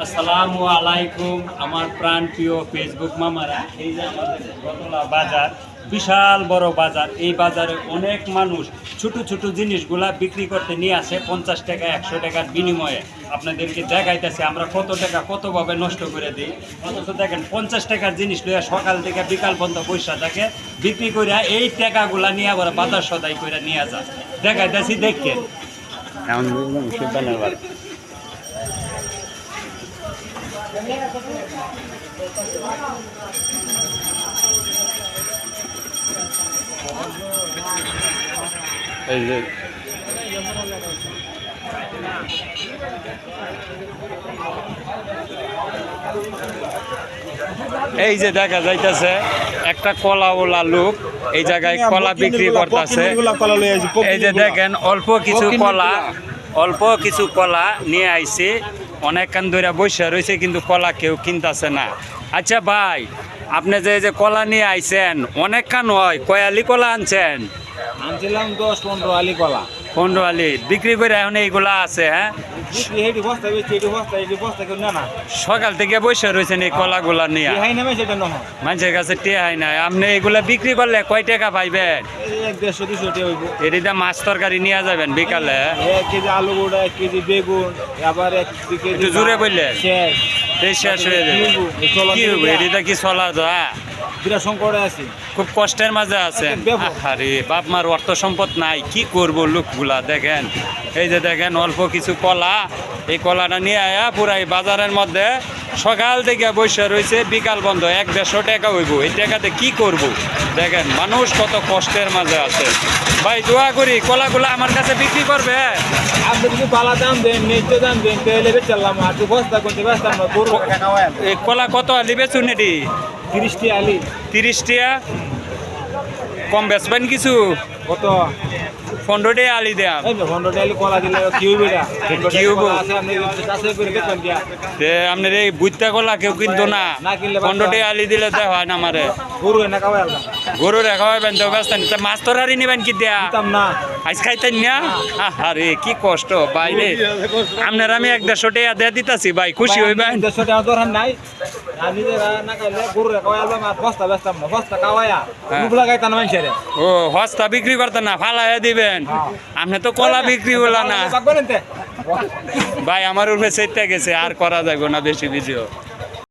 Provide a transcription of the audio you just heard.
আসসালামু আলাইকুম আমার প্রাণ প্রিয় ফেসবুক মামারা। এই যে আমাদের গতলা বাজার, বিশাল বড় বাজার। এই বাজারে অনেক মানুষ ছোট ছোট জিনিসগুলা বিক্রি করতে নিয়ে আসে 50 টাকা 100 টাকার বিনিময়ে। আপনাদেরকে দেখাইতেছে আমরা কত টাকা কতভাবে নষ্ট করে দিই। অথচ দেখেন 50 টাকার জিনিস লইয়া সকাল থেকে বিকাল পর্যন্ত পয়সা থাকে বিক্রি করে এই টাকাগুলা নিয়ে আবার বাজার সদাই করে নিয়ে যায়। দেখাইতেছি দেখেন এই যে দেখা যাইতেছে একটা কলাওয়ালা লোক এই জায়গায় কলা বিক্রি করতেছে। এই যে দেখেন অল্প কিছু কলা নিয়ে আইছে, অনেকক্ষণ ধরে বসে রয়েছে কিন্তু কলা কেউ কিনতেছে না। আচ্ছা ভাই, আপনি যে কলা নিয়ে আইছেন অনেকক্ষণ হয়, কয়ালি কলা আনছেন? আনছিলাম 10-15 আলি কলা। 15 আলি বিক্রি করে এখন এইগুলা আছে। হ্যাঁ, সকাল থেকে বসে রয়েছেন এই কলাগুলা নিয়ে, মানুষের কাছে টেহাই নাই। আপনি এগুলা বিক্রি করলে কয় টাকা পাইবেন? 150-200 টাকা হইব। এটা মাছ তরকারি নিয়ে যাবেন বিকালে? 1 কেজি আলু গোড়া, 1 কেজি বেগুন, আবার 1 কেজি একটু জোরে বললে শেষ হয়ে যাবে। কি হবে এটা? কি চলা যায়? বিরাট সংকটে আছি, খুব কষ্টের মাঝে আছে। আরে বাপ মার অর্থ সম্পদ নাই, কি করবো লোকগুলা। দেখেন এই যে দেখেন অল্প কিছু কলা, এই কলাটা নিয়ে আয়া পুরাই বাজারের মধ্যে সকাল থেকে বসে রয়েছে, বিকাল বন্ধ। 150 টাকা হইব। এই টাকাতে কি করব? দেখেন মানুষ কত কষ্টের মাঝে আছে। ভাই দোয়া করি কলাগুলা আমার কাছে বিক্রি করবে। আপনি যদি পালা দাম দেন, ন্যায্য দাম দেন, তাহলে বেচালাম। আর বস্তা করতে ব্যস্তাম না, গরু খাওয়ায়। এই কলা কত আলি বেচুন? এটি 30 টাকা আলি। 30 টাকা কম বেচবেন কিছু? কত? 15 টাকা আলি দেয়া। 15 টাকা আলি কলা দিলে কি হইবে? কি হইব? আপনি আপনার এই বুঝতে কলা কেউ কিন্তু না। 15 টাকা আলি দিলে দেওয়া হয় না আমারে। গরু এনে খাওয়াই গরু খাওয়াবেন তো ব্যস্তেন। মাছ তরারি নিবেন কি দেয়া? না, আইস খাইতেন না? আরে কি কষ্ট বাইরে। আপনার আমি 150 টাকা দিয়ে দিতেছি ভাই, খুশি হইবেন? 150 টাকা দরকার নাই। আমি না খাইলে গরু খাওয়াই আলবাম, আর বস্তা বেচতাম না। বস্তা খাওয়াইয়া মুখ লাগাইতাম না মানুষের। ও হস্তা বিক্রি করতেন না, ফালাইয়া দিবেন। আপনি তো কলা বিক্রি হলো না ভাই। আমার উপরে চেতে গেছে, আর করা যাবে না বেশি ভিডিও।